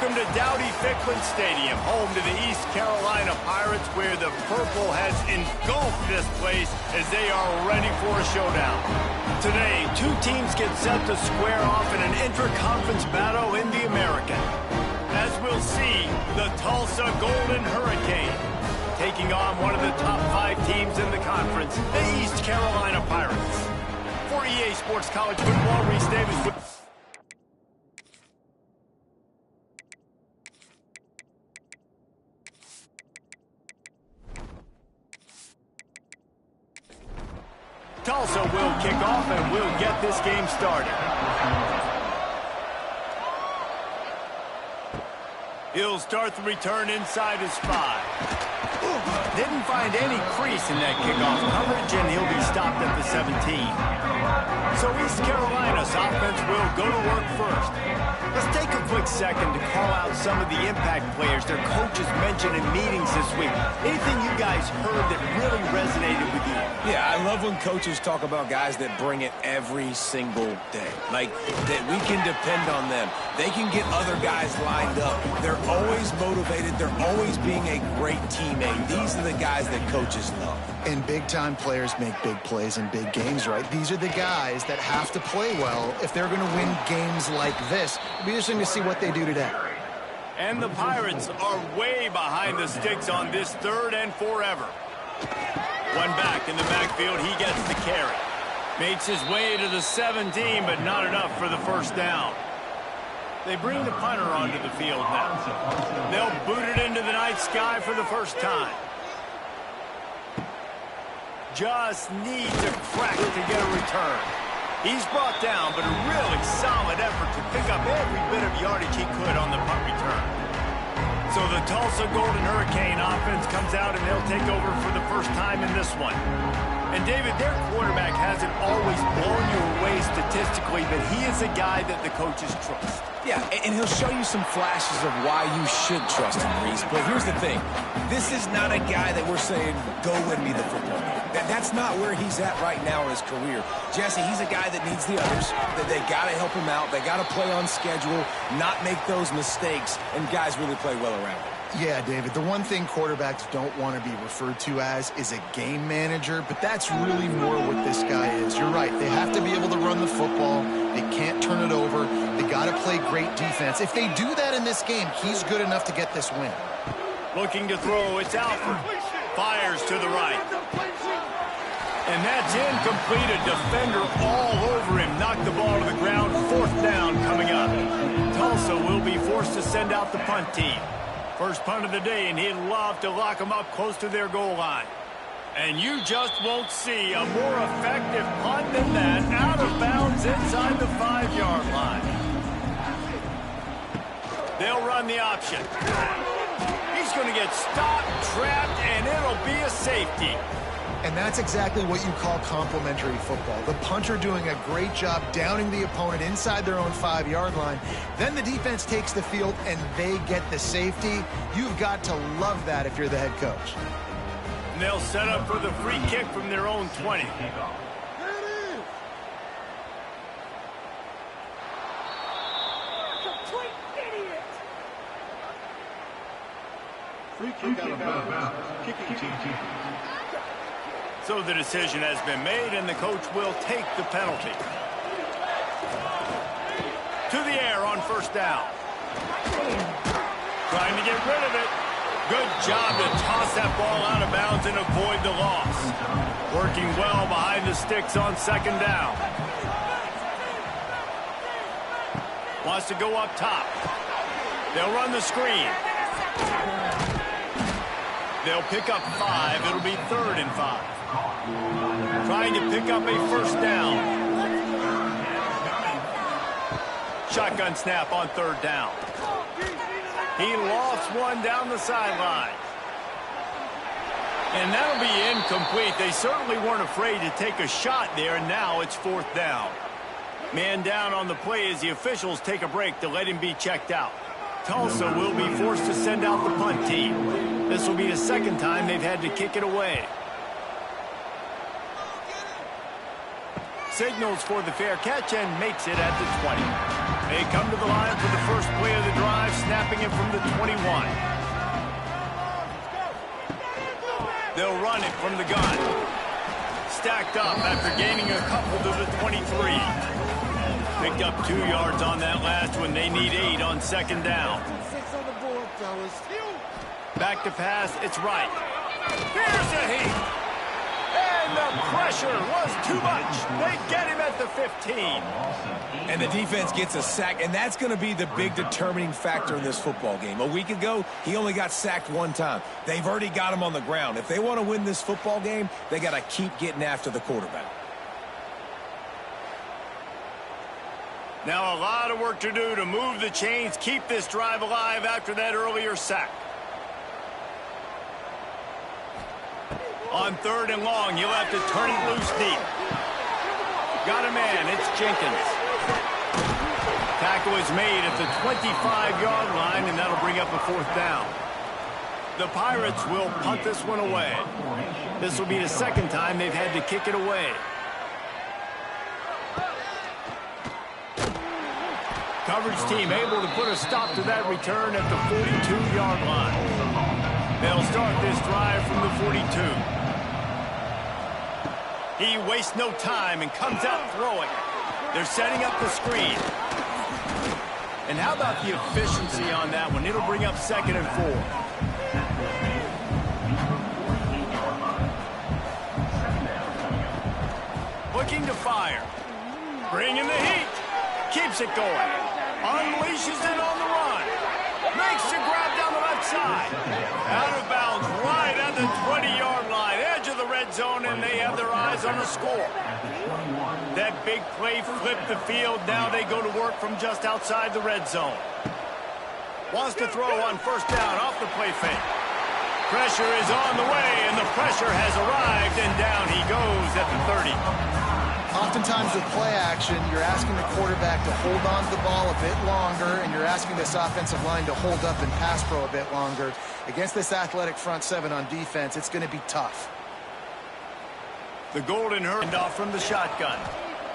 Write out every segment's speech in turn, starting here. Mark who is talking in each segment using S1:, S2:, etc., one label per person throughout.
S1: Welcome to Dowdy-Ficklin Stadium, home to the East Carolina Pirates, where the purple has engulfed this place as they are ready for a showdown. Today, two teams get set to square off in an intra-conference battle in the American. As we'll see, the Tulsa Golden Hurricane taking on one of the top 5 teams in the conference, the East Carolina Pirates. For EA Sports College Football, Reese Davis with... Tulsa will kick off and will get this game started. He'll start the return inside his 5. Didn't find any crease in that kickoff coverage, and he'll be stopped at the 17. So East Carolina's offense will go to work first. Let's take a quick second to call out some of the impact players their coaches mentioned in meetings this week. Anything you guys heard that really resonated with you?
S2: Yeah, I love when coaches talk about guys that bring it every single day. Like, that we can depend on them. They can get other guys lined up. They're always motivated. They're always being a great teammate. These are the guys that coaches love.
S3: And big-time players make big plays in big games, right? These are the guys that have to play well if they're going to win games like this. It'll be interesting to see what they do today.
S1: And the Pirates are way behind the sticks on this 3rd and forever. One back in the backfield, he gets the carry. Makes his way to the 17, but not enough for the first down. They bring the punter onto the field now. They'll boot it into the night sky for the first time. Just needs a crack to get a return. He's brought down, but a really solid effort to pick up every bit of yardage he could on the punt return. So the Tulsa Golden Hurricane offense comes out, and they'll take over for the first time in this one. And, David, their quarterback hasn't always blown you away statistically, but he is a guy that the coaches trust.
S2: Yeah, and he'll show you some flashes of why you should trust him, Reese. But here's the thing. This is not a guy that we're saying, go win me the football game. That's not where he's at right now in his career. Jesse, he's a guy that needs the others, that they got to help him out. They got to play on schedule, not make those mistakes, and guys really play well around him.
S3: Yeah, David, the one thing quarterbacks don't want to be referred to as is a game manager, but that's really more what this guy is. You're right. They have to be able to run the football. They can't turn it over. They got to play great defense. If they do that in this game, he's good enough to get this win.
S1: Looking to throw, it's Alford. Fires to the right. And that's incomplete. A defender all over him. Knocked the ball to the ground. 4th down coming up. Tulsa will be forced to send out the punt team. First punt of the day, and he'd love to lock them up close to their goal line. And you just won't see a more effective punt than that, out of bounds inside the 5-yard line. They'll run the option. He's going to get stopped, trapped, and it'll be a safety.
S3: And that's exactly what you call complementary football. The punter doing a great job downing the opponent inside their own 5-yard line. Then the defense takes the field and they get the safety. You've got to love that if you're the head coach.
S1: And they'll set up for the free kick from their own 20.
S4: Free kick out of bounds. Kicking team.
S1: So the decision has been made, and the coach will take the penalty. To the air on first down. Trying to get rid of it. Good job to toss that ball out of bounds and avoid the loss. Working well behind the sticks on 2nd down. Wants to go up top. They'll run the screen. They'll pick up 5. It'll be 3rd and 5. Trying to pick up a first down. Shotgun snap on 3rd down. He lofts one down the sideline. And that'll be incomplete. They certainly weren't afraid to take a shot there, and now it's 4th down. Man down on the play as the officials take a break to let him be checked out. Tulsa will be forced to send out the punt team. This will be the 2nd time they've had to kick it away. Signals for the fair catch and makes it at the 20. They come to the line for the first play of the drive, snapping it from the 21. They'll run it from the gun. Stacked up after gaining a couple to the 23. Picked up 2 yards on that last one. They need 8 on second down. Back to pass. It's right. Here's the heat. And the pressure was too much. They get him at the 15.
S2: And the defense gets a sack, and that's going to be the big determining factor in this football game. A week ago, he only got sacked 1 time. They've already got him on the ground. If they want to win this football game, they got to keep getting after the quarterback.
S1: Now a lot of work to do to move the chains, keep this drive alive after that earlier sack. On 3rd and long, you'll have to turn it loose deep. Got a man, it's Jenkins. Tackle is made at the 25-yard line, and that'll bring up a 4th down. The Pirates will punt this one away. This will be the 2nd time they've had to kick it away. Coverage team able to put a stop to that return at the 42-yard line. They'll start this drive from the 42. He wastes no time and comes out throwing. They're setting up the screen. And how about the efficiency on that one? It'll bring up 2nd and 4. Looking to fire. Bringing the heat. Keeps it going. Unleashes it on the run. Makes the grab down the left side. Out of bounds right at the 20-yard line. Edge of the red zone, and they have their eyes on the score. That big play flipped the field. Now they go to work from just outside the red zone. Wants to throw on 1st down off the play fake. Pressure is on the way, and the pressure has arrived, and down he goes at the 30.
S3: Oftentimes with play action, you're asking the quarterback to hold on to the ball a bit longer, and you're asking this offensive line to hold up and pass pro a bit longer. Against this athletic front 7 on defense, it's going to be tough.
S1: The Golden Herd off from the shotgun.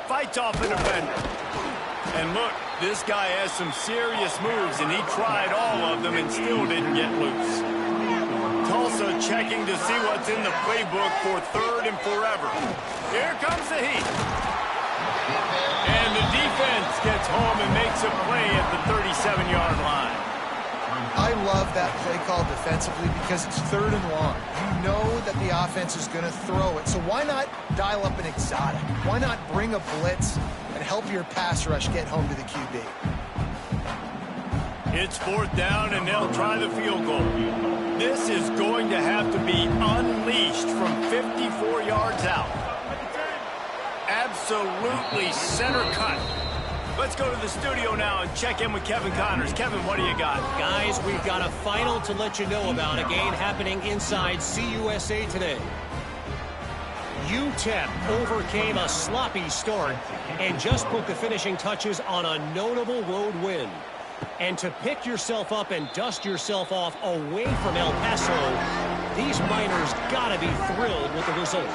S1: Fights off the defender. And look, this guy has some serious moves, and he tried all of them and still didn't get loose. Tulsa checking to see what's in the playbook for 3rd and forever. Here comes the heat. And the defense gets home and makes a play at the 37-yard line.
S3: I love that play call defensively because it's 3rd and long. You know that the offense is going to throw it. So why not dial up an exotic? Why not bring a blitz and help your pass rush get home to the QB?
S1: It's 4th down, and they'll try the field goal. This is going to have to be unleashed from 54 yards out. Absolutely center cut. Let's go to the studio now and check in with Kevin Connors. Kevin, what do you got?
S5: Guys, we've got a final to let you know about, a game happening inside CUSA today. UTEP overcame a sloppy start and just put the finishing touches on a notable road win. And to pick yourself up and dust yourself off away from El Paso, these Miners got to be thrilled with the result.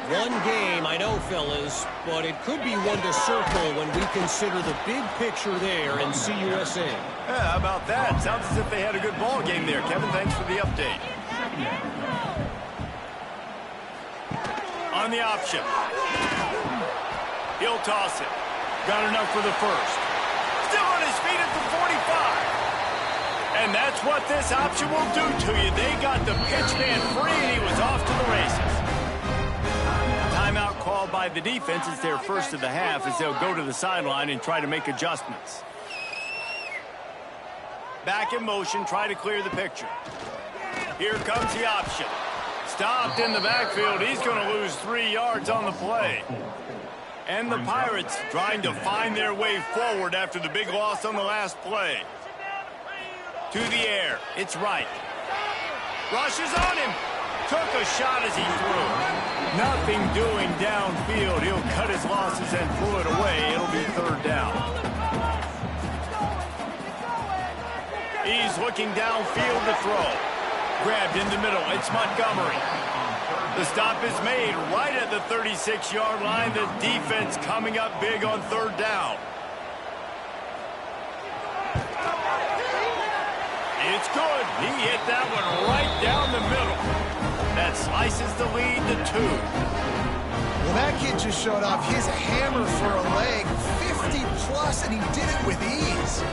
S5: One game, I know, fellas, but it could be one to circle when we consider the big picture there in CUSA.
S1: Yeah, how about that? Sounds as if they had a good ball game there. Kevin, thanks for the update. On the option. He'll toss it. Got enough for the first. Still on his feet at the 45. And that's what this option will do to you. They got the pitch man free, and he was off to the races. Timeout called by the defense. It's their first of the half as they'll go to the sideline and try to make adjustments. Back in motion, try to clear the picture. Here comes the option. Stopped in the backfield. He's going to lose 3 yards on the play. And the Pirates trying to find their way forward after the big loss on the last play. To the air. It's right. Rushes on him. Took a shot as he threw. Nothing doing downfield. He'll cut his losses and pull it away. It'll be 3rd down. He's looking downfield to throw. Grabbed in the middle. It's Montgomery. The stop is made right at the 36-yard line. The defense coming up big on 3rd down. It's good. He hit that one right down the middle. That slices the lead to 2.
S3: Well, that kid just showed off his hammer for a leg, 50-plus, and he did it with ease.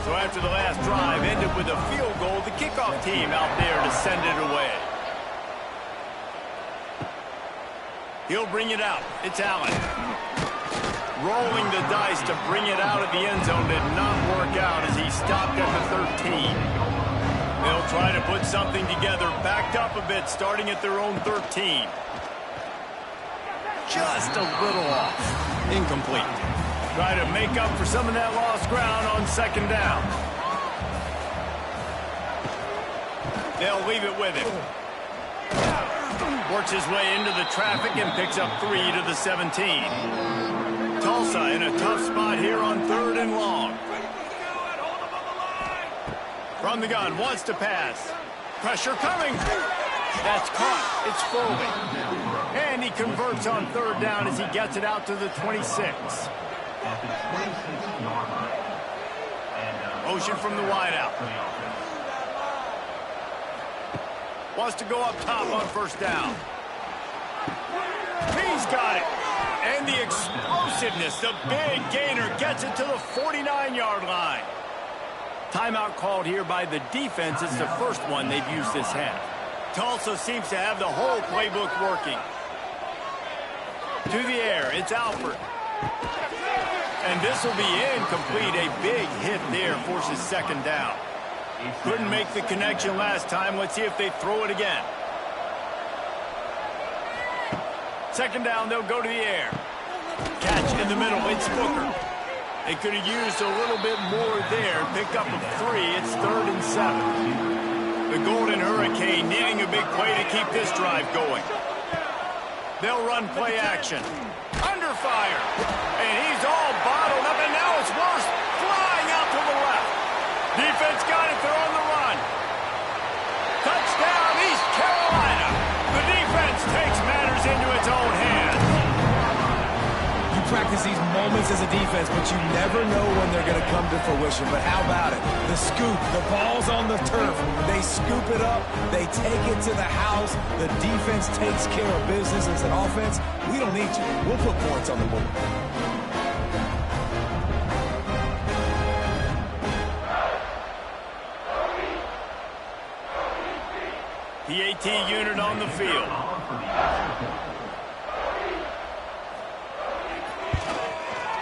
S1: So after the last drive ended with a field goal, the kickoff team out there to send it away. He'll bring it out. It's Allen. Rolling the dice to bring it out of the end zone did not work out as he stopped at the 13. They'll try to put something together, backed up a bit, starting at their own 13. Just a little off. Incomplete. Try to make up for some of that lost ground on second down. They'll leave it with him. Works his way into the traffic and picks up 3 to the 17. Tulsa in a tough spot here on 3rd and long. From the gun, wants to pass. Pressure coming. That's caught. It's Foley. And he converts on 3rd down as he gets it out to the 26. Motion from the wideout. Wants to go up top on 1st down. He's got it. And the explosiveness, the big gainer, gets it to the 49-yard line. Timeout called here by the defense. It's the first one they've used this half. Tulsa seems to have the whole playbook working. To the air, it's Alford. And this will be incomplete. A big hit there forces 2nd down. Couldn't make the connection last time. Let's see if they throw it again. 2nd down, they'll go to the air. Catch in the middle, it's Booker. They could have used a little bit more there. Picked up a 3, it's 3rd and 7. The Golden Hurricane needing a big play to keep this drive going. They'll run play action. Under fire. And he's all bottled up, and now it's worse. Flying out to the left. Defense got it, they're on the run. Touchdown, East Carolina. The defense takes matters into its own hands.
S2: You practice these moments as a defense, but you never know when they're going to come to fruition. But how about it? The scoop, the ball's on the turf. They scoop it up. They take it to the house. The defense takes care of business. As an offense, we don't need you. We'll put points on the board.
S1: The AT unit on the field.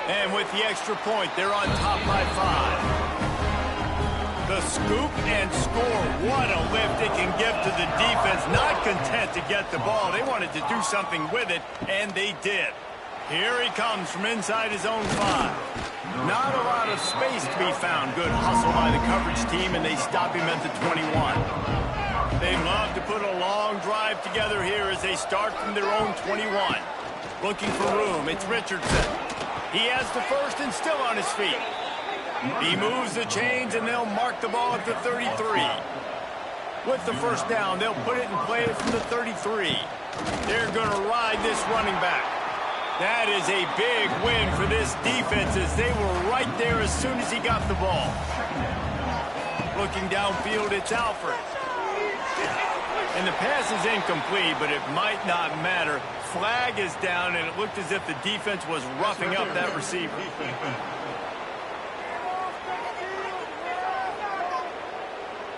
S1: And with the extra point, they're on top by 5. The scoop and score. What a lift it can give to the defense. Not content to get the ball. They wanted to do something with it, and they did. Here he comes from inside his own 5. Not a lot of space to be found. Good hustle by the coverage team, and they stop him at the 21. They love to put a long drive together here as they start from their own 21. Looking for room, it's Richardson. He has the first and still on his feet. He moves the chains and they'll mark the ball at the 33. With the 1st down, they'll put it in play from the 33. They're going to ride this running back. That is a big win for this defense as they were right there as soon as he got the ball. Looking downfield, it's Alford. And the pass is incomplete, but it might not matter. Flag is down, and it looked as if the defense was roughing up that receiver.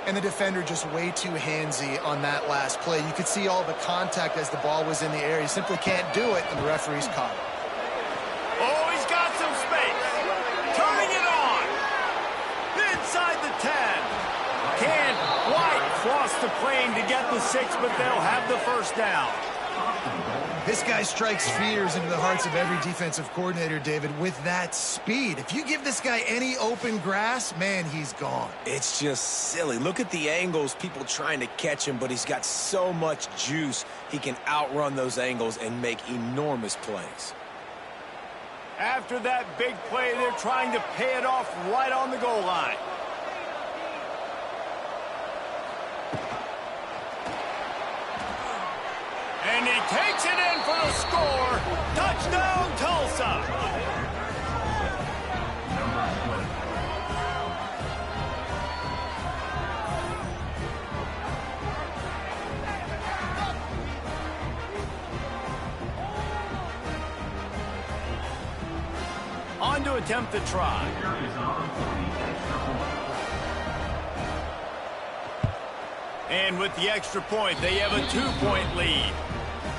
S3: And the defender just way too handsy on that last play. You could see all the contact as the ball was in the air. He simply can't do it, and the referee's caught it.
S1: Oh, he's got some space. Turning it on. Inside the 10. Can't quite cross the plane to get the 6, but they'll have the 1st down.
S3: This guy strikes fears into the hearts of every defensive coordinator, David, with that speed. If you give this guy any open grass, man, he's gone.
S2: It's just silly. Look at the angles, people trying to catch him, but he's got so much juice. He can outrun those angles and make enormous plays.
S1: After that big play, they're trying to pay it off right on the goal line. And he takes it in for the score. Touchdown, Tulsa. to attempt the try. And with the extra point, they have a 2-point lead.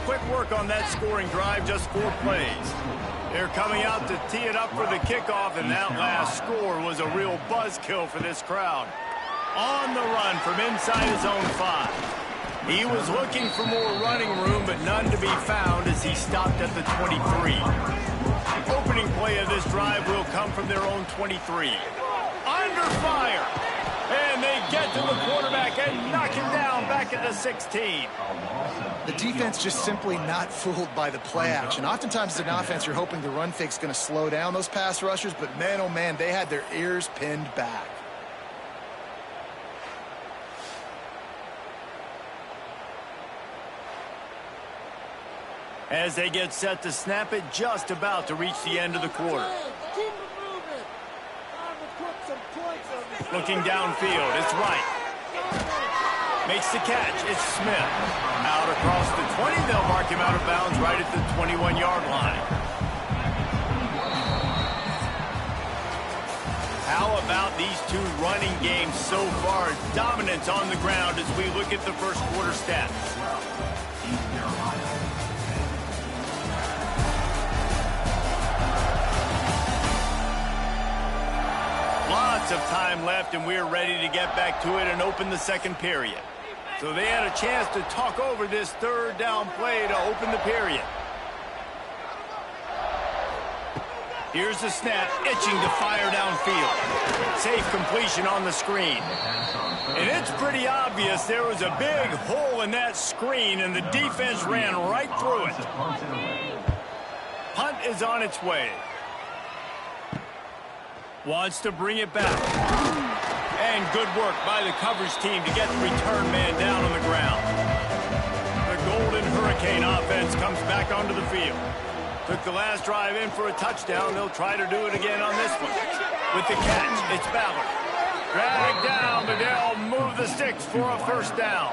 S1: Quick work on that scoring drive, just 4 plays. They're coming out to tee it up for the kickoff, and that last score was a real buzzkill for this crowd. On the run from inside his own 5. He was looking for more running room, but none to be found as he stopped at the 23. Opening play of this drive will come from their own 23. Under fire! And they get to the quarterback and knock him down back at the 16.
S3: The defense just simply not fooled by the play action. Oftentimes as an offense, you're hoping the run fake's going to slow down those pass rushers, but man, oh man, they had their ears pinned back.
S1: As they get set to snap it, just about to reach the end of the quarter. Looking downfield, it's right. Makes the catch, it's Smith. Out across the 20, they'll mark him out of bounds right at the 21-yard line. How about these two running games so far? Dominance on the ground as we look at the first quarter stats. Lots of time left, and we're ready to get back to it and open the second period. So they had a chance to talk over this third down play to open the period. Here's the snap, itching to fire downfield. Safe completion on the screen. And it's pretty obvious there was a big hole in that screen, and the defense ran right through it. Punt is on its way. Wants to bring it back. And good work by the coverage team to get the return man down on the ground. The Golden Hurricane offense comes back onto the field. Took the last drive in for a touchdown. They'll try to do it again on this one. With the catch, it's Ballard. Dragged down, but they'll move the sticks for a first down.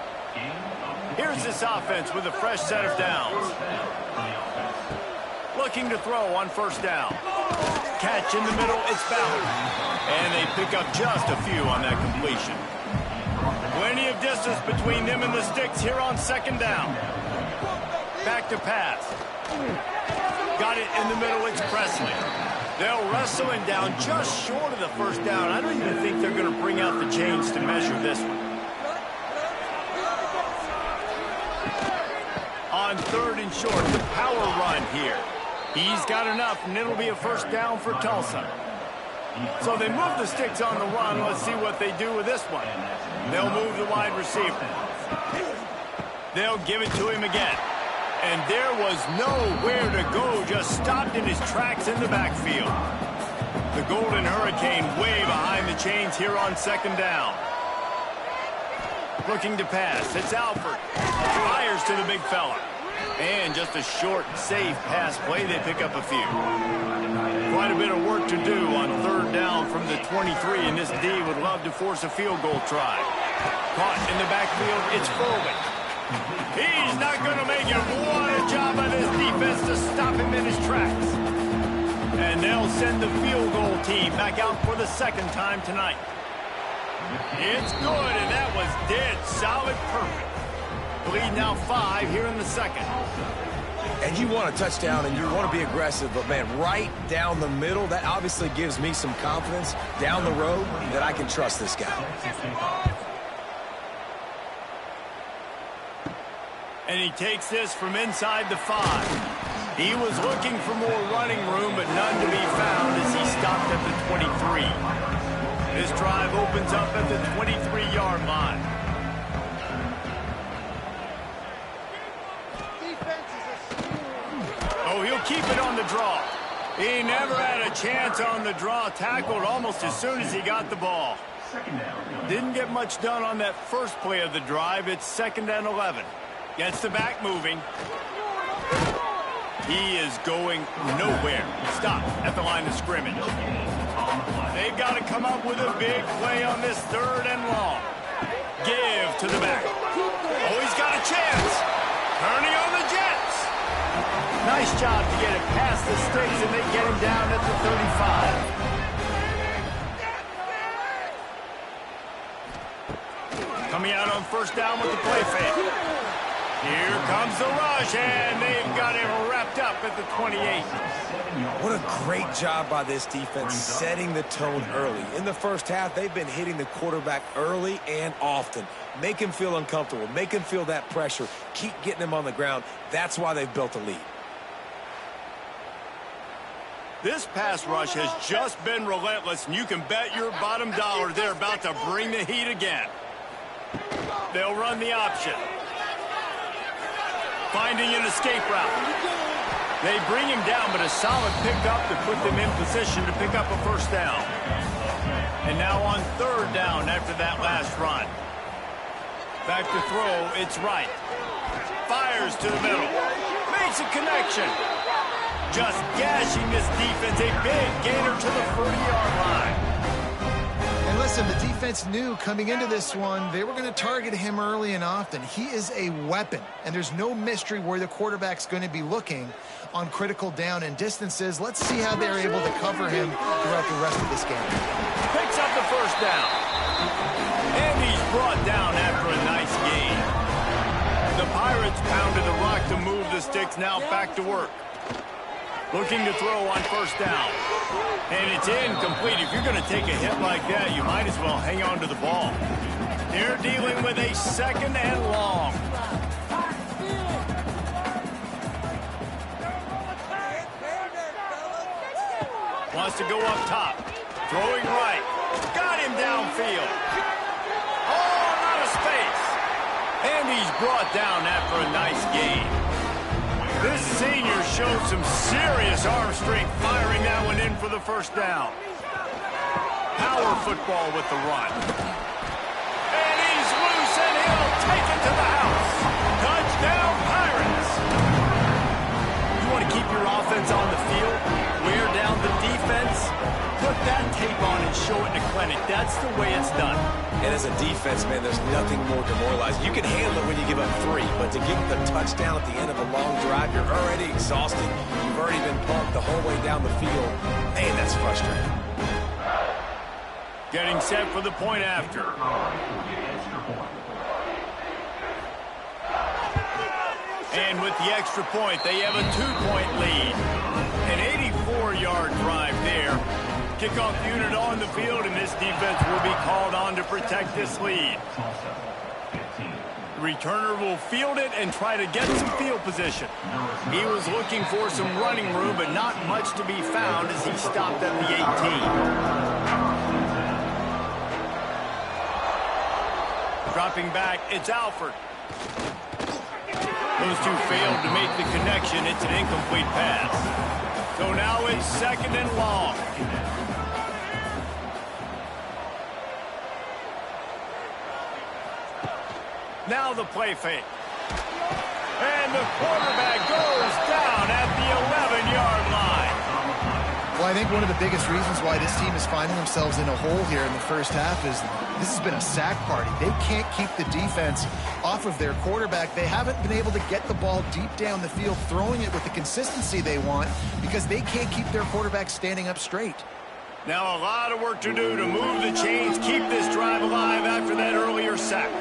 S1: Here's this offense with a fresh set of downs. Looking to throw on first down. Catch in the middle, it's Ballard. And they pick up just a few on that completion. Plenty of distance between them and the sticks here on second down. Back to pass. Got it in the middle, it's Presley. They'll wrestle him down just short of the first down. I don't even think they're going to bring out the chains to measure this one. On third and short, the power run here. He's got enough, and it'll be a first down for Tulsa. So they move the sticks on the run. Let's see what they do with this one. They'll move the wide receiver. They'll give it to him again. And there was nowhere to go, just stopped in his tracks in the backfield. The Golden Hurricane way behind the chains here on second down. Looking to pass, it's Alford. Fires to the big fella. And just a short, safe pass play, they pick up a few. Quite a bit of work to do on third down from the 23, and this D would love to force a field goal try. Caught in the backfield, it's Foley. He's not going to make it. What a job by this defense to stop him in his tracks. And they'll send the field goal team back out for the second time tonight. It's good, and that was dead solid perfect. Lead now 5 here in the second.
S2: And you want a touchdown and you want to be aggressive, but man, right down the middle, that obviously gives me some confidence down the road that I can trust this guy.
S1: And he takes this from inside the 5. He was looking for more running room, but none to be found as he stopped at the 23. This drive opens up at the 23-yard line. Oh, he'll keep it on the draw. He never had a chance on the draw. Tackled almost as soon as he got the ball. Didn't get much done on that first play of the drive. It's 2nd and 11. Gets the back moving. He is going nowhere. Stop at the line of scrimmage. They've got to come up with a big play on this 3rd and long. Give to the back. Oh, he's got a chance. Turning on the Jets. Nice job to get it past the sticks, and they get him down at the 35. Coming out on first down with the play fake. Here comes the rush, and they've got him wrapped up at the 28.
S2: What a great job by this defense setting the tone early. In the first half, they've been hitting the quarterback early and often. Make him feel uncomfortable. Make him feel that pressure. Keep getting him on the ground. That's why they've built a lead.
S1: This pass rush has just been relentless, and you can bet your bottom dollar they're about to bring the heat again. They'll run the option. Finding an escape route. They bring him down, but a solid pickup to put them in position to pick up a first down. And now on third down after that last run. Back to throw, it's right. Fires to the middle. Makes a connection. Just gashing this defense, a big gainer to the 40-yard line.
S3: And listen, the defense knew coming into this one, they were going to target him early and often. He is a weapon, and there's no mystery where the quarterback's going to be looking on critical down and distances. Let's see how they're able to cover him throughout the rest of this game.
S1: Picks up the first down. And he's brought down after a nice gain. The Pirates pounded the rock to move the sticks, now back to work. Looking to throw on first down. And it's incomplete. If you're going to take a hit like that, you might as well hang on to the ball. They're dealing with a second and long. Wants to go up top. Throwing right. Got him downfield. Oh, out of space. And he's brought down after a nice gain. This senior showed some serious arm strength firing that one in for the first down. Power football with the run. And he's loose, and he'll take it to the house. Touchdown, Pirates. You want to keep your offense on the field? Wear down the defense? Put that tape on and show it in the clinic. That's the way it's done.
S2: And as a defense, man, there's nothing more demoralizing. You can handle it when you give up 3, but to get the touchdown at the end of a long drive, you're already exhausted. You've already been pumped the whole way down the field. Man, that's frustrating.
S1: Getting set for the point after. And with the extra point, they have a 2-point lead. An 84-yard drive there. Kickoff unit on the field, and this defense will be called on to protect this lead. The returner will field it and try to get some field position. He was looking for some running room, but not much to be found as he stopped at the 18. Dropping back, it's Alford. Those two failed to make the connection. It's an incomplete pass. So now it's second and long. Now the play fake. And the quarterback goes down at the 11-yard line.
S3: Well, I think one of the biggest reasons why this team is finding themselves in a hole here in the first half is this has been a sack party. They can't keep the defense off of their quarterback. They haven't been able to get the ball deep down the field, throwing it with the consistency they want because they can't keep their quarterback standing up straight.
S1: Now a lot of work to do to move the chains, keep this drive alive after that earlier sack.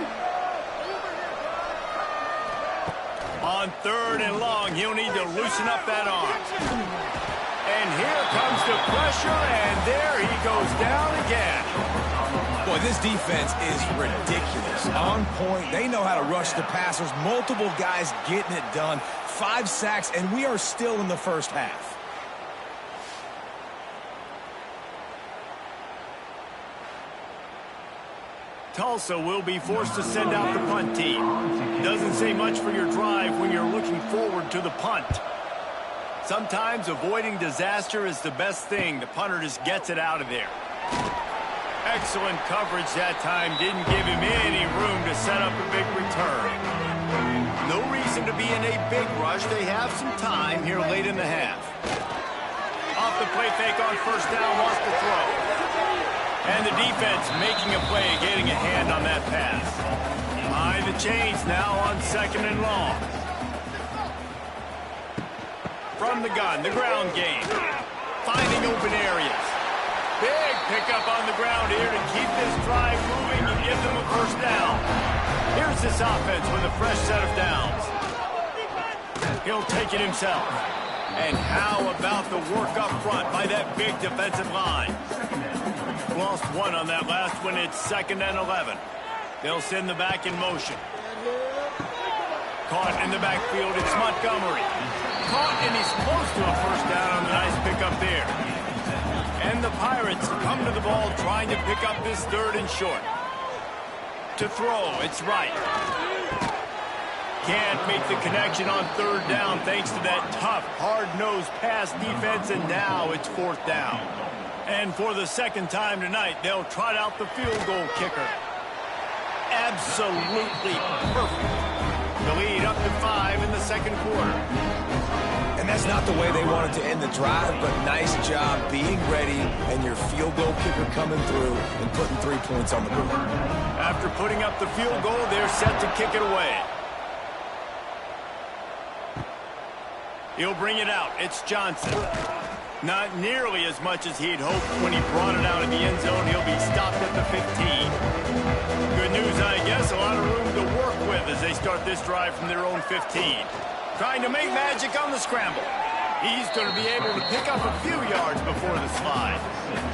S1: On third and long, he'll need to loosen up that arm. And here comes the pressure, and there he goes down again.
S2: Boy, this defense is ridiculous. On point, they know how to rush the passers. Multiple guys getting it done. 5 sacks, and we are still in the first half.
S1: Tulsa will be forced to send out the punt team. Doesn't say much for your drive when you're looking forward to the punt. Sometimes avoiding disaster is the best thing. The punter just gets it out of there. Excellent coverage that time. Didn't give him any room to set up a big return. No reason to be in a big rush. They have some time here late in the half. Off the play fake on first down, wants to throw. And the defense making a play, getting a hand on that pass. Behind the chains now on second and long. from the gun, the ground game. Finding open areas. Big pickup on the ground here to keep this drive moving and give them a first down. Here's this offense with a fresh set of downs. He'll take it himself. And how about the work up front by that big defensive line? Lost one on that last one. It's 2nd and 11. They'll send the back in motion. Caught in the backfield. It's Montgomery. Caught, and he's close to a first down on the nice pickup there. And the Pirates come to the ball trying to pick up this 3rd and short. To throw, it's right. Can't make the connection on 3rd down thanks to that tough, hard-nosed pass defense, and now it's 4th down. And for the 2nd time tonight, they'll trot out the field goal kicker. Absolutely perfect. The lead up to 5 in the 2nd quarter.
S2: And that's not the way they wanted to end the drive, but nice job being ready and your field goal kicker coming through and putting 3 points on the board.
S1: After putting up the field goal, they're set to kick it away. He'll bring it out. It's Johnson. Not nearly as much as he'd hoped when he brought it out of the end zone. He'll be stopped at the 15. Good news, I guess. A lot of room to work with as they start this drive from their own 15. Trying to make magic on the scramble. He's going to be able to pick up a few yards before the slide.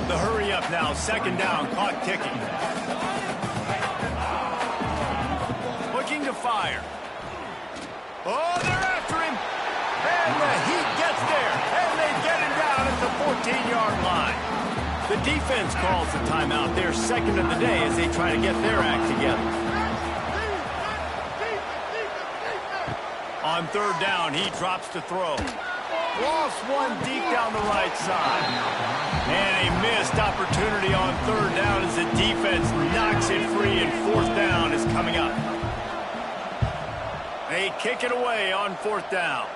S1: The hurry up now. 2nd down. Clock ticking. Looking to fire. Oh, they're after him. And the Heat gets there. And they get him down at the 14-yard line. The defense calls the timeout. They're 2nd of the day as they try to get their act together. On 3rd down, he drops to throw. Lost one deep down the right side. And a missed opportunity on 3rd down as the defense knocks it free, and 4th down is coming up. They kick it away on 4th down.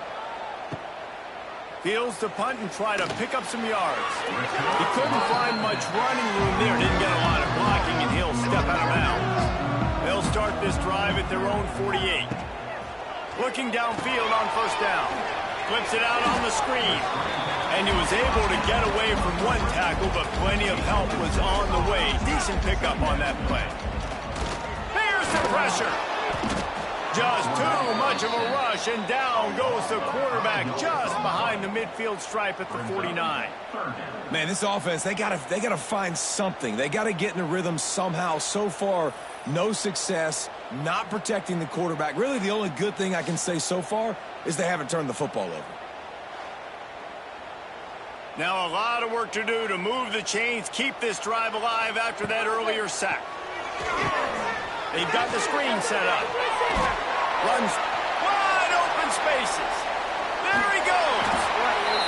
S1: Fields to punt and try to pick up some yards. He couldn't find much running room there. Didn't get a lot of blocking, and he'll step out of bounds. They'll start this drive at their own 48. Looking downfield on 1st down. Flips it out on the screen. And he was able to get away from one tackle, but plenty of help was on the way. Decent pickup on that play. There's the pressure. Just too much of a rush, and down goes the quarterback just behind the midfield stripe at the 49.
S2: Man, this offense, they gotta find something. They gotta get in a rhythm somehow. So far, no success, not protecting the quarterback. Really, the only good thing I can say so far is they haven't turned the football over.
S1: Now a lot of work to do to move the chains, keep this drive alive after that earlier sack. They've got the screen set up. Runs wide open spaces. There he goes.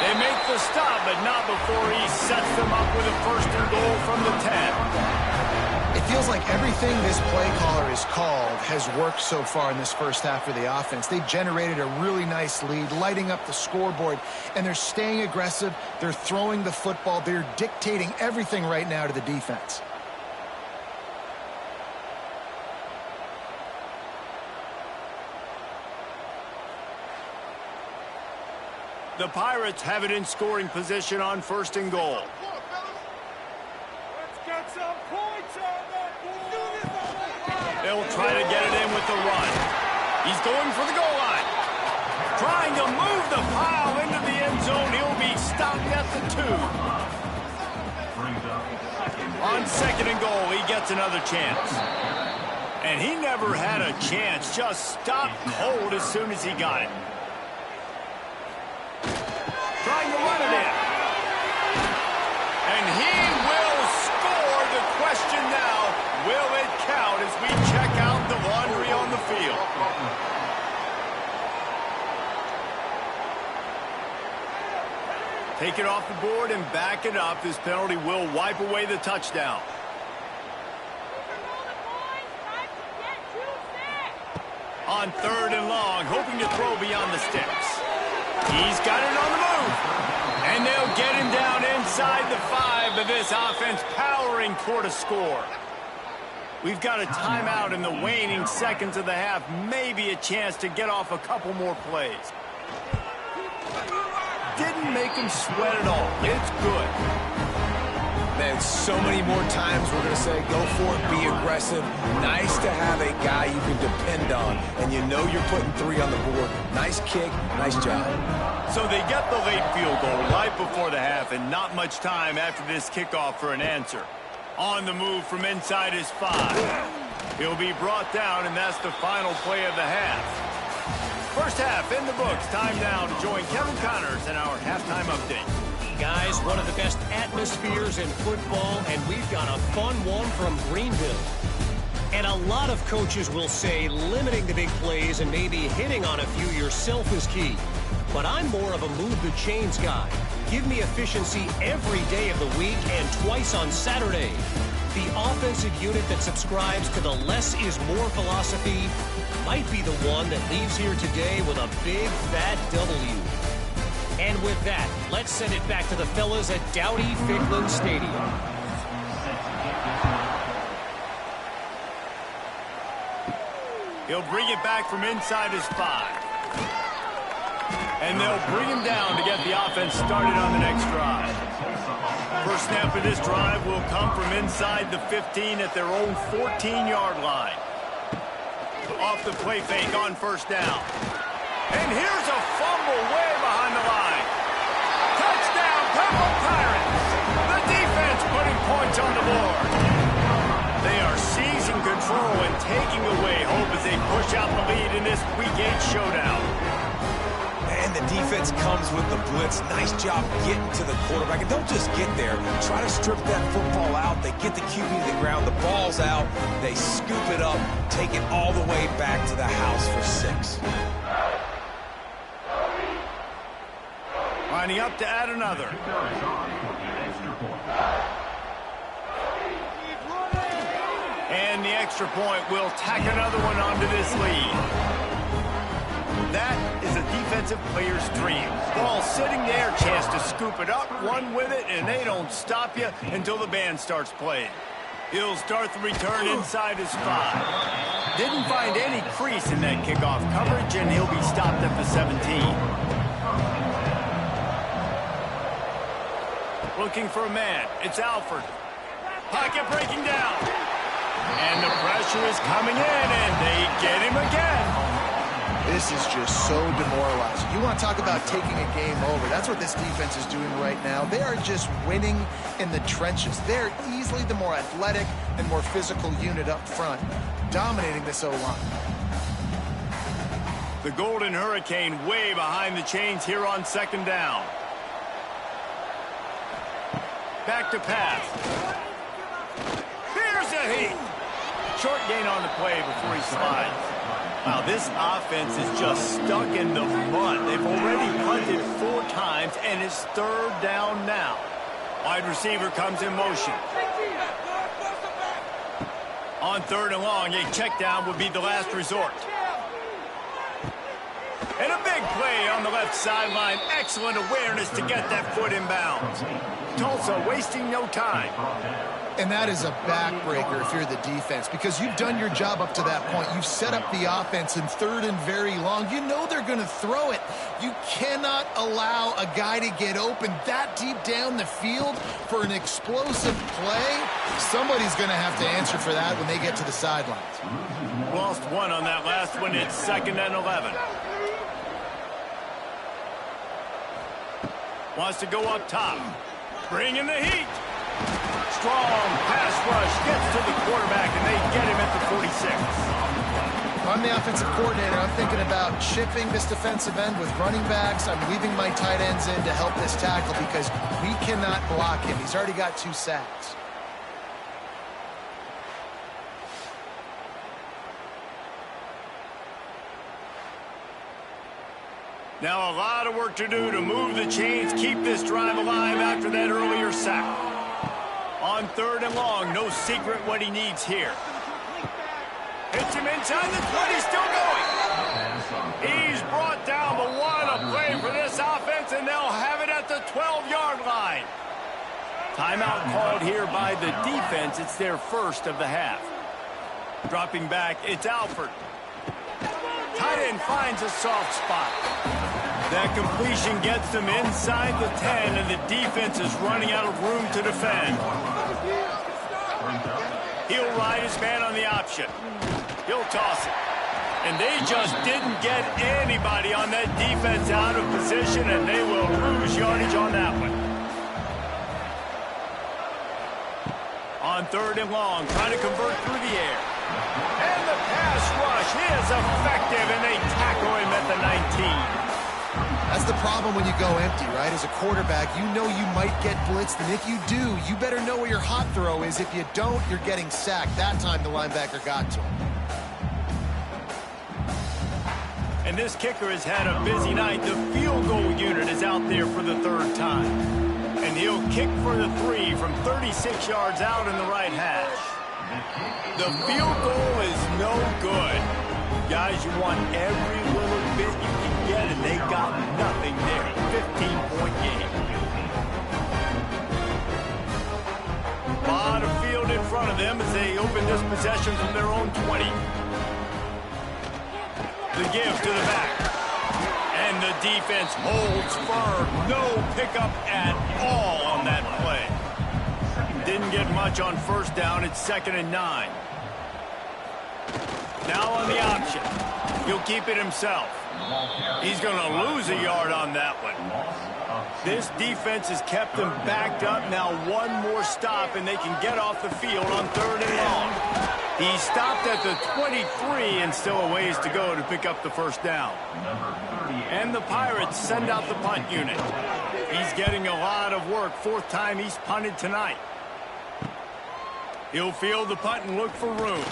S1: They make the stop, but not before he sets them up with a 1st and goal from the 10.
S3: It feels like everything this play caller has called has worked so far in this first half of the offense. They generated a really nice lead, lighting up the scoreboard, and they're staying aggressive. They're throwing the football. They're dictating everything right now to the defense.
S1: The Pirates have it in scoring position on 1st and goal.
S4: Let's get some points on that board.
S1: They'll try to get it in with the run. He's going for the goal line. Trying to move the pile into the end zone. He'll be stopped at the 2. On 2nd and goal, he gets another chance. And he never had a chance. Just stopped cold as soon as he got it. Trying to run it in. And he will score. The question now, will it count as we check out the laundry on the field? Take it off the board and back it up. This penalty will wipe away the touchdown. On 3rd and long, hoping to throw beyond the sticks. He's got it on the move. And they'll get him down inside the 5, but this offense powering toward a score. We've got a timeout in the waning seconds of the half. Maybe a chance to get off a couple more plays. make him sweat it all. It's good.
S2: Man, so many more times we're going to say, go for it, be aggressive. Nice to have a guy you can depend on, and you know you're putting 3 on the board. Nice kick, nice job.
S1: So they get the late field goal right before the half, and not much time after this kickoff for an answer. On the move from inside his 5. He'll be brought down, and that's the final play of the half. First half in the books. Time now to join Kevin Connors in our halftime update.
S5: Guys, one of the best atmospheres in football, and we've got a fun one from Greenville. And a lot of coaches will say limiting the big plays and maybe hitting on a few yourself is key. But I'm more of a move the chains guy. Give me efficiency every day of the week and twice on Saturday. The offensive unit that subscribes to the less is more philosophy might be the one that leaves here today with a big fat W. And with that, let's send it back to the fellas at Dowdy-Ficklin Stadium.
S1: He'll bring it back from inside his 5. And they'll bring him down to get the offense started on the next drive. First snap of this drive will come from inside the 15 at their own 14-yard line. Off the play fake on first down. And here's a fumble way behind the line. Touchdown, Purple Pirates! The defense putting points on the board. They are seizing control and taking away hope as they push out the lead in this Week 8 showdown.
S2: And the defense comes with the blitz. Nice job getting to the quarterback. And don't just get there. Try to strip that football out. They get the QB to the ground. The ball's out. They scoop it up, take it all the way back to the house for 6.
S1: Lining up to add another. And the extra point will tack another one onto this lead. That is a defensive player's dream. Ball sitting there, chance to scoop it up, run with it, and they don't stop you until the band starts playing. He'll start the return inside his 5. Didn't find any crease in that kickoff coverage, and he'll be stopped at the 17. Looking for a man. It's Alford. Pocket breaking down. And the pressure is coming in, and they get him again.
S3: This is just so demoralizing. You want to talk about taking a game over. That's what this defense is doing right now. They are just winning in the trenches. They're easily the more athletic and more physical unit up front, dominating this O-line.
S1: The Golden Hurricane way behind the chains here on second down. Back to pass. Here's a heat. Short gain on the play before he slides. Wow, this offense is just stuck in the mud. They've already punted 4 times, and it's 3rd down now. Wide receiver comes in motion. On 3rd and long, a check down would be the last resort. And a big play on the left sideline. Excellent awareness to get that foot in bounds. Tulsa wasting no time.
S3: And that is a backbreaker if you're the defense, because you've done your job up to that point. You've set up the offense in 3rd and very long. You know they're going to throw it. You cannot allow a guy to get open that deep down the field for an explosive play. Somebody's going to have to answer for that when they get to the sidelines.
S1: Lost 1 on that last one. It's 2nd and 11. Wants to go up top. Bring in the heat. Strong pass rush gets to the quarterback, and they get him at the 46.
S3: I'm the offensive coordinator. I'm thinking about chipping this defensive end with running backs. I'm leaving my tight ends in to help this tackle because we cannot block him. He's already got 2 sacks.
S1: Now a lot of work to do to move the chains, keep this drive alive after that earlier sack. On 3rd and long, no secret what he needs here. Hits him inside the 20, still going. He's brought down, but what a play for this offense, and they'll have it at the 12-yard line. Timeout called here by the defense. It's their first of the half. Dropping back, it's Alford. Tight end finds a soft spot. That completion gets them inside the 10, and the defense is running out of room to defend. He'll ride his man on the option. He'll toss it. And they just didn't get anybody on that defense out of position, and they will lose yardage on that one. On 3rd and long, trying to convert through the air. And the pass rush is effective, and they tackle him at the 19.
S3: That's the problem when you go empty, right? As a quarterback, you know you might get blitzed, and if you do, you better know where your hot throw is. If you don't, you're getting sacked. That time the linebacker got to him.
S1: And this kicker has had a busy night. The field goal unit is out there for the 3rd time. And he'll kick for the 3 from 36 yards out in the right hash. The field goal is no good. Guys, you want every little bit you can get, and they got nothing there. 15-point game. A lot of field in front of them as they open this possession from their own 20. The give to the back. And the defense holds firm. No pickup at all on that play. Didn't get much on 1st down. It's 2nd and 9. Now on the option. He'll keep it himself. He's going to lose a yard on that one. This defense has kept them backed up. Now one more stop, and they can get off the field on 3rd and long. He stopped at the 23 and still a ways to go to pick up the 1st down. And the Pirates send out the punt unit. He's getting a lot of work. 4th time he's punted tonight. He'll field the punt and look for room.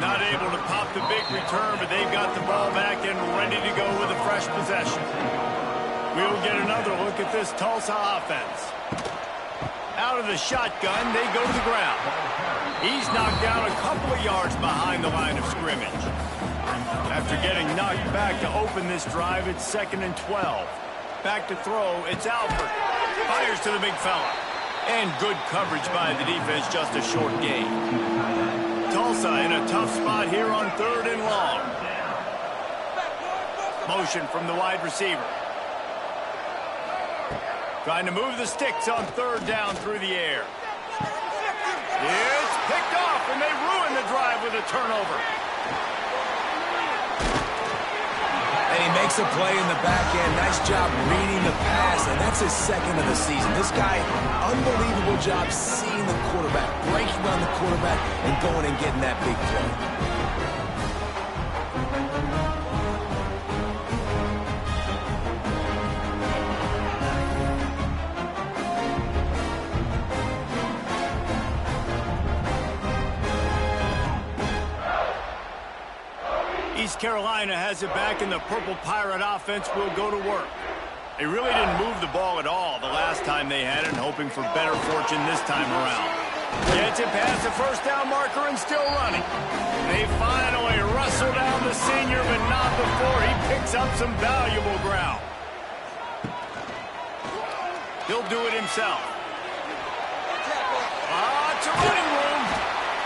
S1: Not able to pop the big return, but they've got the ball back and ready to go with a fresh possession. We'll get another look at this Tulsa offense. Out of the shotgun, they go to the ground. He's knocked down a couple of yards behind the line of scrimmage. After getting knocked back to open this drive, it's 2nd and 12. Back to throw, it's Alford. Fires to the big fella. And good coverage by the defense, just a short gain. Tulsa in a tough spot here on 3rd and long. Motion from the wide receiver. Trying to move the sticks on 3rd down through the air. It's picked off, and they ruin the drive with a turnover.
S2: And he makes a play in the back end. Nice job reading the pass, and that's his 2nd of the season. This guy, unbelievable job seeing the quarterback, breaking on the quarterback, and going and getting that big play.
S1: East Carolina has it back, and the Purple Pirate offense will go to work. They really didn't move the ball at all the last time they had it, hoping for better fortune this time around. Gets it past the 1st down marker and still running. They finally wrestle down the senior, but not before he picks up some valuable ground. He'll do it himself. It's a running room.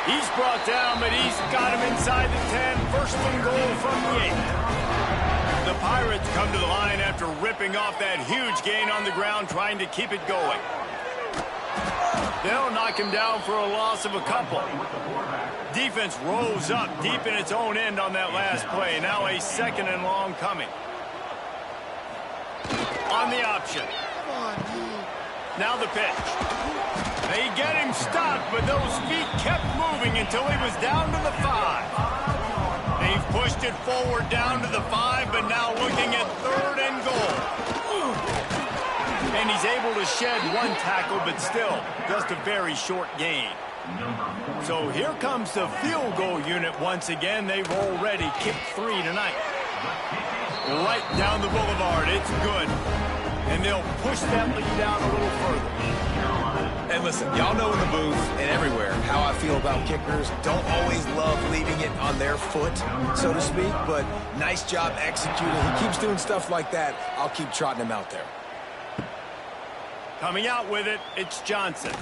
S1: He's brought down, but he's got him inside the 10. 1st and goal from the 8. The Pirates come to the line after ripping off that huge gain on the ground, trying to keep it going. They'll knock him down for a loss of a couple. Defense rose up deep in its own end on that last play. Now a 2nd and long coming. On the option. Now the pitch. They get him stopped, but those feet kept moving until he was down to the 5. They've pushed it forward down to the 5, but now looking at 3rd and goal. And he's able to shed one tackle, but still just a very short gain. So here comes the field goal unit once again. They've already kicked 3 tonight. Right down the boulevard. It's good. And they'll push that lead down a little further.
S2: And listen, y'all know in the booth and everywhere how I feel about kickers. Don't always love leaving it on their foot, so to speak, but nice job executing. He keeps doing stuff like that. I'll keep trotting him out there.
S1: Coming out with it, it's Johnson.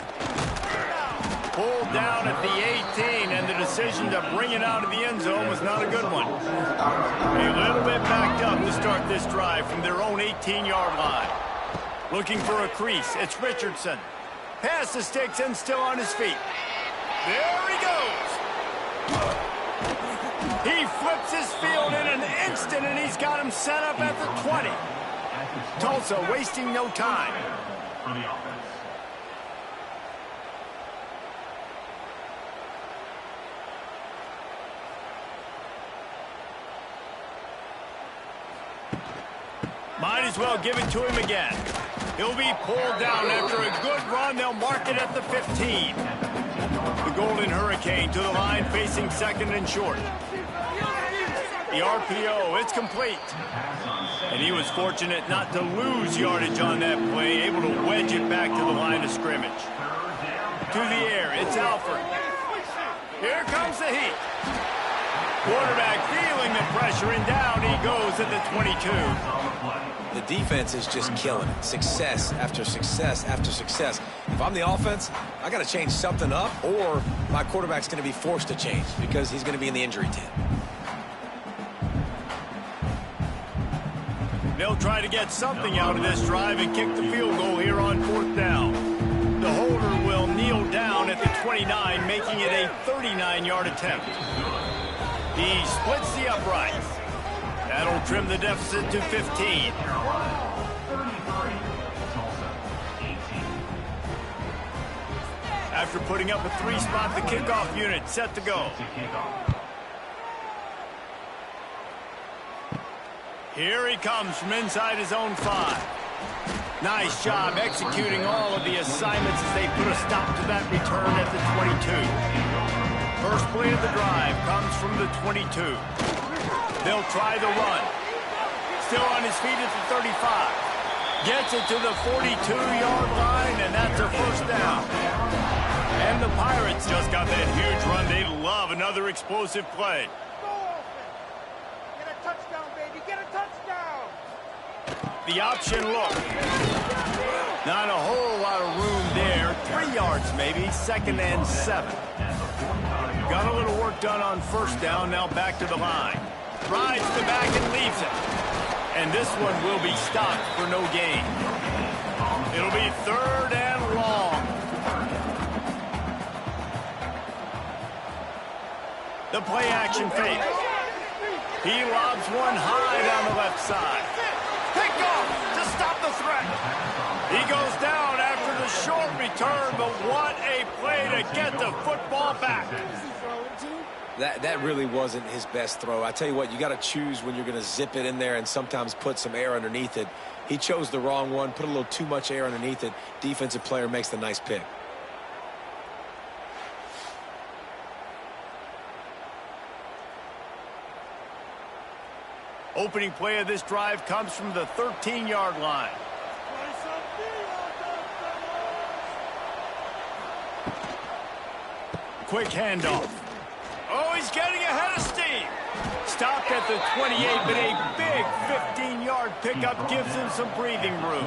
S1: pulled down at the 18, and the decision to bring it out of the end zone was not a good one. A little bit backed up to start this drive from their own 18-yard line. Looking for a crease. It's Richardson. Pass the sticks and still on his feet. There he goes. He flips his field in an instant, and he's got him set up at the 20. Tulsa wasting no time. Might as well give it to him again. He'll be pulled down after a good run. They'll mark it at the 15. The Golden Hurricane to the line, facing second and short. The RPO, it's complete. And he was fortunate not to lose yardage on that play, able to wedge it back to the line of scrimmage. To the air, it's Alford. Here comes the heat. Quarterback feeling the pressure, and down he goes at the 22.
S2: The defense is just killing it. Success after success after success. If I'm the offense, I got to change something up, or my quarterback's going to be forced to change because he's going to be in the injury tent.
S1: They'll try to get something out of this drive and kick the field goal here on 4th down. The holder will kneel down at the 29, making it a 39-yard attempt. He splits the uprights. That'll trim the deficit to 15. After putting up a 3-spot, the kickoff unit set to go. Here he comes from inside his own 5. Nice job executing all of the assignments as they put a stop to that return at the 22. First play of the drive comes from the 22. They'll try the run. Still on his feet at the 35. Gets it to the 42-yard line, and that's a first down. And the Pirates just got that huge run. They love another explosive play.
S4: Get a touchdown, baby. Get a touchdown.
S1: The option look. Not a whole lot of room there. 3 yards maybe. 2nd and 7. Got a little work done on first down. Now back to the line. Drives the back and leaves it. And this one will be stopped for no gain. It'll be 3rd and long. The play action fake. He lobs one high down the left side. Pick off to stop the threat. He goes down after the short return, but what a play to get the football back.
S2: That really wasn't his best throw. I tell you what, you got to choose when you're going to zip it in there and sometimes put some air underneath it. He chose the wrong one, put a little too much air underneath it. Defensive player makes the nice pick.
S1: Opening play of this drive comes from the 13-yard line. Quick handoff. Oh, he's getting ahead of steam. Stopped at the 28, but a big 15-yard pickup gives him some breathing room.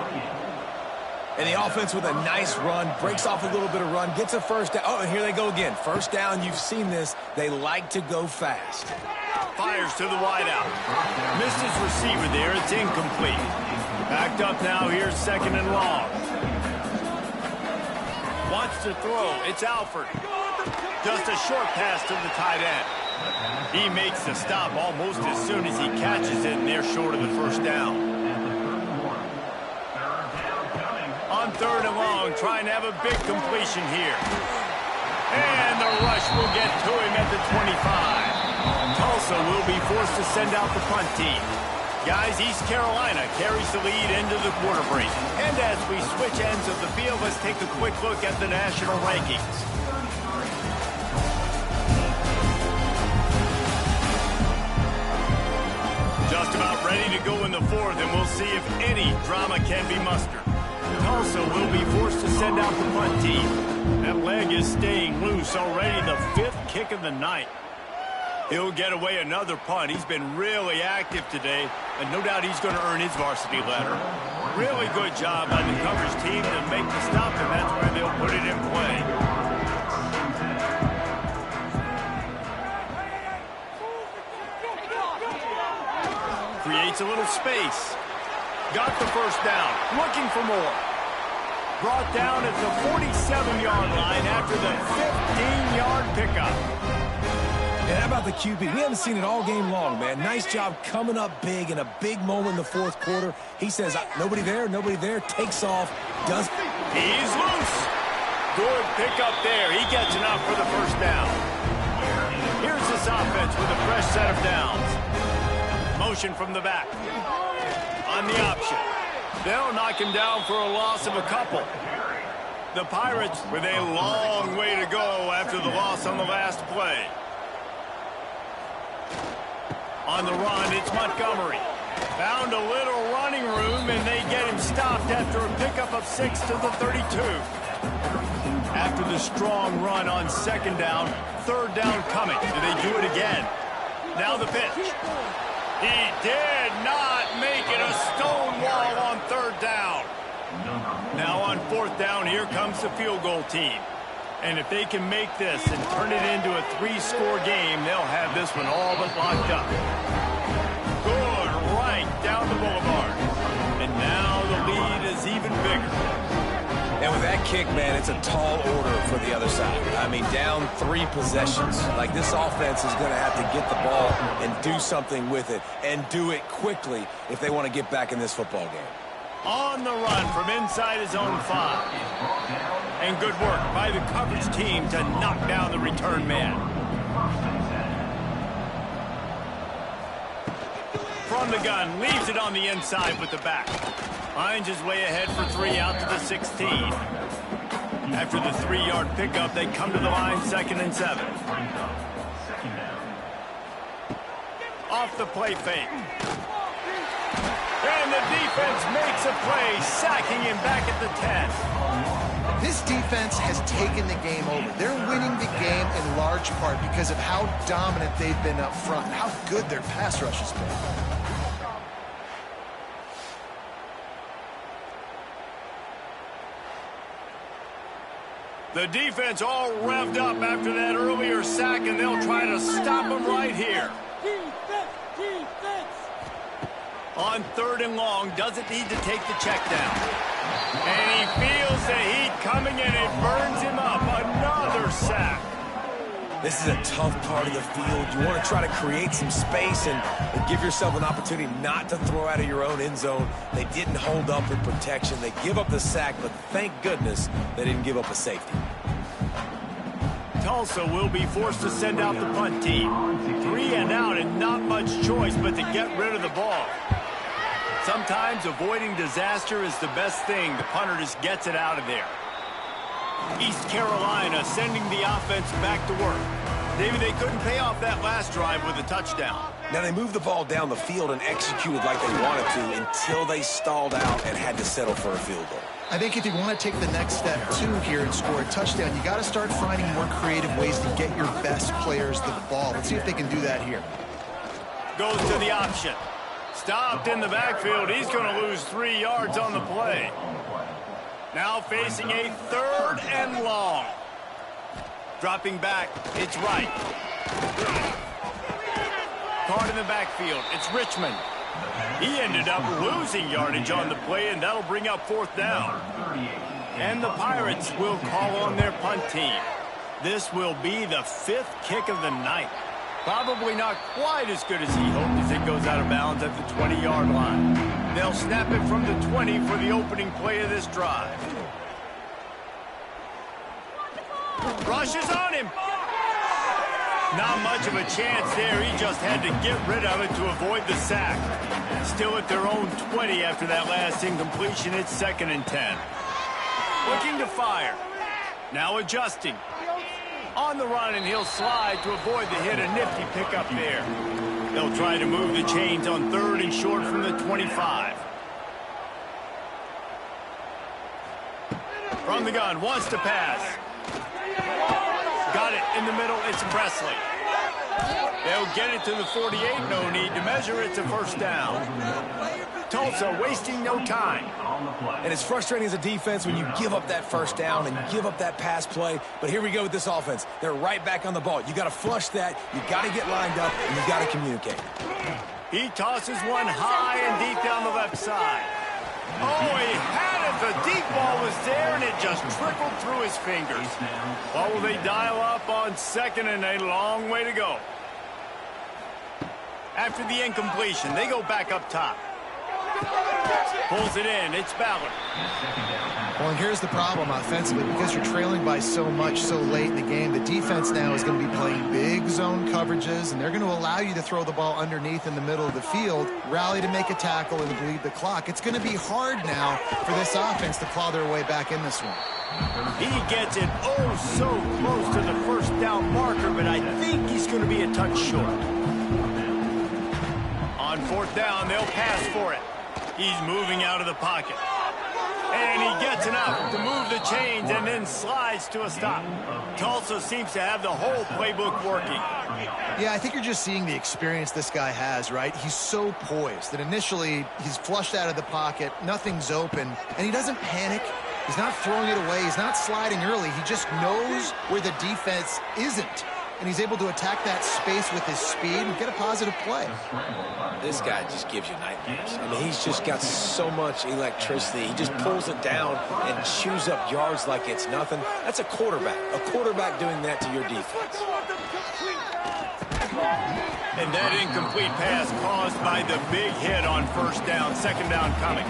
S2: And the offense with a nice run, breaks off a little bit of run, gets a first down. Oh, and here they go again. First down, you've seen this. They like to go fast.
S1: Fires to the wideout. Missed his receiver there. It's incomplete. Backed up now. Here's 2nd and long. Wants to throw. It's Alford. Just a short pass to the tight end. He makes the stop almost as soon as he catches it, and they're short of the first down. On 3rd and long, trying to have a big completion here. And the rush will get to him at the 25. Tulsa will be forced to send out the punt team. Guys, East Carolina carries the lead into the quarter break. And as we switch ends of the field, let's take a quick look at the national rankings. Just about ready to go in the 4th, and we'll see if any drama can be mustered. Tulsa will be forced to send out the punt team. That leg is staying loose already, the 5th kick of the night. He'll get away another punt. He's been really active today, and no doubt he's going to earn his varsity letter. Really good job by the coverage team to make the stop, and that's where they'll put it in play. gets a little space. Got the first down. Looking for more. Brought down at the 47-yard line after the 15-yard pickup.
S2: And how about the QB? We haven't seen it all game long, man. Nice job coming up big in a big moment in the fourth quarter. He says, nobody there, takes off, does.
S1: He's loose. Good pickup there. He gets enough for the first down. Here's this offense with a fresh set of downs. Motion from the back. On the option. They'll knock him down for a loss of a couple. The Pirates with a long way to go after the loss on the last play. On the run, it's Montgomery. Found a little running room, and they get him stopped after a pickup of 6 to the 32. After the strong run on second down, third down coming. Do they do it again? Now the pitch. He did not make it a stone wall on third down. Now on fourth down, here comes the field goal team. And if they can make this and turn it into a 3-score game, they'll have this one all but locked up. Good right down the boulevard. And now the lead is even bigger.
S2: And with that kick, man, it's a tall order for the other side. I mean, down 3 possessions. Like, this offense is going to have to get the ball and do something with it, and do it quickly if they want to get back in this football game.
S1: On the run from inside his own 5. And good work by the coverage team to knock down the return man. From the gun, leaves it on the inside with the back. Finds his way ahead for 3 out to the 16. After the 3-yard pickup, they come to the line 2nd and 7. Off the play fake. And the defense makes a play, sacking him back at the 10.
S3: This defense has taken the game over. They're winning the game in large part because of how dominant they've been up front, how good their pass rush has been.
S1: The defense all revved up after that earlier sack, and they'll try to stop him right here. On 3rd and long, doesn't need to take the check down. And he feels the heat coming, and it burns him up. Another sack.
S2: This is a tough part of the field. You want to try to create some space and give yourself an opportunity not to throw out of your own end zone. They didn't hold up in protection. They give up the sack, but thank goodness they didn't give up a safety.
S1: Tulsa will be forced to send out the punt team. 3 and out and not much choice but to get rid of the ball. Sometimes avoiding disaster is the best thing. The punter just gets it out of there. East Carolina sending the offense back to work. Maybe they couldn't pay off that last drive with a touchdown.
S2: Now they moved the ball down the field and executed like they wanted to until they stalled out and had to settle for a field goal.
S3: I think if you want to take the next step, too, here and score a touchdown, you got to start finding more creative ways to get your best players the ball. Let's see if they can do that here.
S1: Goes to the option. Stopped in the backfield. He's going to lose 3 yards on the play. Now facing a 3rd and long. Dropping back, it's right. Caught in the backfield, it's Richmond. He ended up losing yardage on the play, and that'll bring up 4th down. And the Pirates will call on their punt team. This will be the 5th kick of the night. Probably not quite as good as he hoped as it goes out of bounds at the 20-yard line. They'll snap it from the 20 for the opening play of this drive. Rushes on him. Not much of a chance there. He just had to get rid of it to avoid the sack. Still at their own 20 after that last incompletion. It's 2nd and 10. Looking to fire. Now adjusting. On the run, and he'll slide to avoid the hit. A nifty pickup there. They'll try to move the chains on 3rd and short from the 25. From the gun, wants to pass. Got it in the middle, it's Presley. They'll get it to the 48, no need to measure, it's a 1st down. Tulsa wasting no time.
S2: And it's frustrating as a defense when you give up that 1st down and give up that pass play. But here we go with this offense. They're right back on the ball. You got to flush that, you got to get lined up, and you got to communicate.
S1: He tosses one high and deep down the left side. Oh, he had it. The deep ball was there, and it just trickled through his fingers. What will they dial up on second, and a long way to go? After the incompletion, they go back up top. Pulls it in. It's Ballard.
S3: Well, and here's the problem offensively. Because you're trailing by so much so late in the game, the defense now is going to be playing big zone coverages, and they're going to allow you to throw the ball underneath in the middle of the field, rally to make a tackle, and bleed the clock. It's going to be hard now for this offense to claw their way back in this one.
S1: He gets it oh so close to the first down marker, but I think he's going to be a touch short. On fourth down, they'll pass for it. He's moving out of the pocket. And he gets enough to move the chains and then slides to a stop. Tulsa seems to have the whole playbook working.
S3: Yeah, I think you're just seeing the experience this guy has, right? He's so poised that initially he's flushed out of the pocket, nothing's open, and he doesn't panic. He's not throwing it away. He's not sliding early. He just knows where the defense isn't. And he's able to attack that space with his speed and get a positive play.
S2: This guy just gives you nightmares. I mean, he's just got so much electricity. He just pulls it down and chews up yards like it's nothing. That's a quarterback doing that to your defense.
S1: And that incomplete pass caused by the big hit on first down. Second down coming.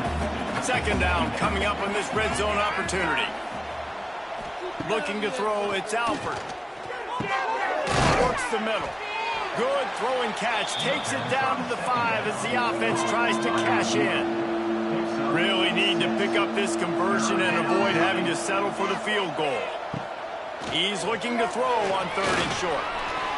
S1: Second down coming up on this red zone opportunity. Looking to throw, it's Alford. Works the middle. Good throw and catch. Takes it down to the 5 as the offense tries to cash in. Really need to pick up this conversion and avoid having to settle for the field goal. He's looking to throw on third and short.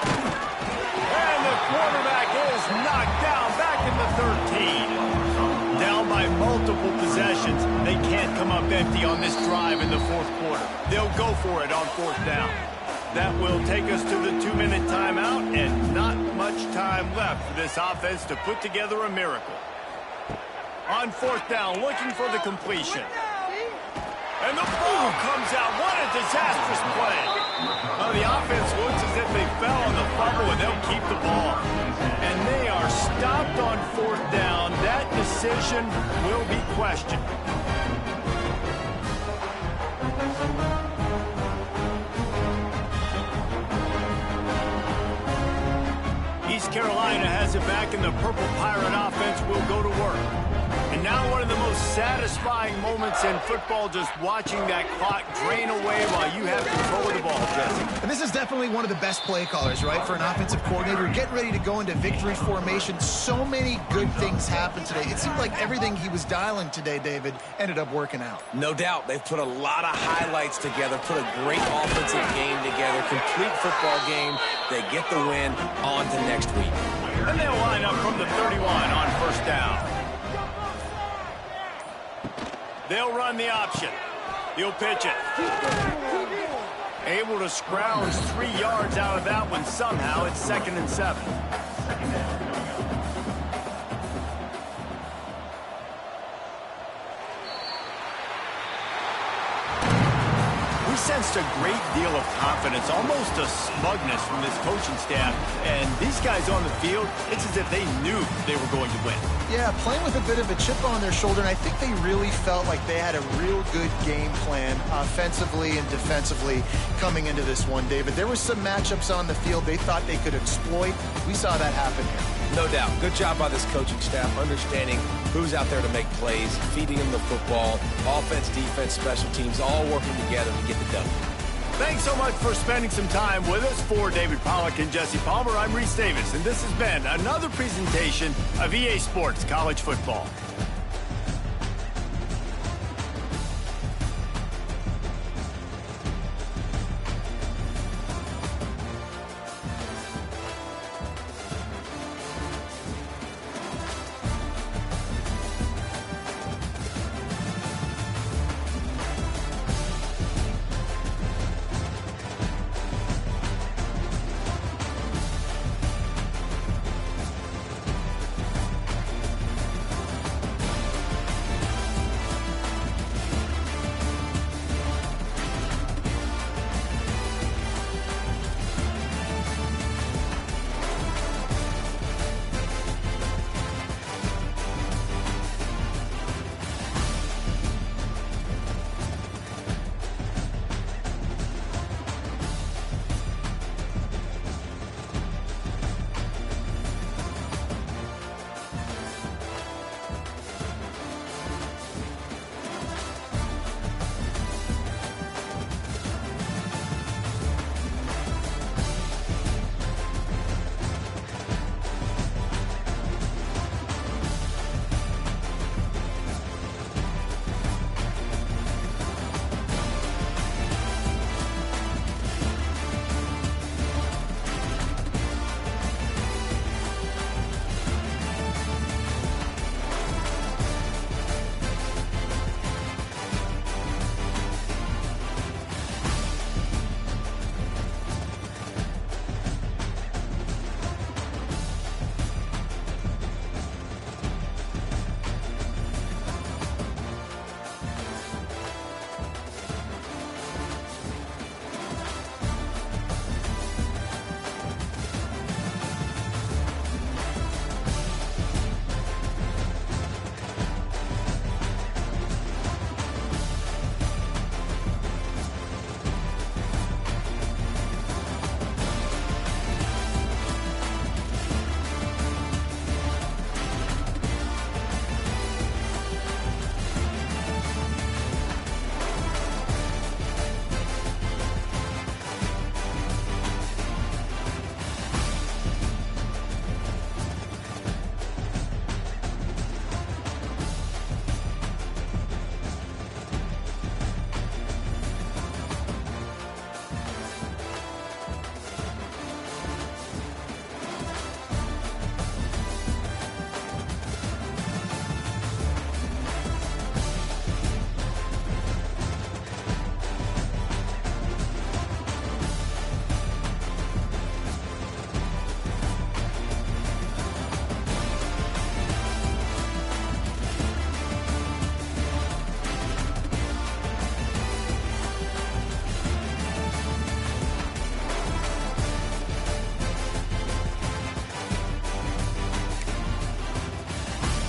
S1: And the quarterback is knocked down back in the 13. Down by multiple possessions. They can't come up empty on this drive in the fourth quarter. They'll go for it on fourth down. That will take us to the 2-minute timeout, and not much time left for this offense to put together a miracle. On fourth down, looking for the completion. And the ball comes out. What a disastrous play. Well, the offense looks as if they fell on the fumble, and they'll keep the ball. And they are stopped on fourth down. That decision will be questioned. Carolina has it back, and the Purple Pirate offense will go to work. And now one of the most satisfying moments in football, just watching that clock drain away while you have control of the ball, Jesse.
S3: And this is definitely one of the best play callers, right, for an offensive coordinator. Getting ready to go into victory formation. So many good things happened today. It seemed like everything he was dialing today, David, ended up working out.
S2: No doubt. They've put a lot of highlights together, put a great offensive game together, complete football game. They get the win. On to next week.
S1: And they'll line up from the 31 on first down. They'll run the option. He'll pitch it. Able to scrounge 3 yards out of that one somehow. It's 2nd and 7. We sensed a great deal of confidence, almost a smugness from this coaching staff. And these guys on the field, it's as if they knew they were going to win.
S3: Yeah, playing with a bit of a chip on their shoulder, and I think they really felt like they had a real good game plan offensively and defensively coming into this one, David. There were some matchups on the field they thought they could exploit. We saw that happen here.
S2: No doubt. Good job by this coaching staff, understanding who's out there to make plays, feeding them the football, offense, defense, special teams, all working together to get the done.
S1: Thanks so much for spending some time with us. For David Pollack and Jesse Palmer, I'm Reese Davis, and this has been another presentation of EA Sports College Football.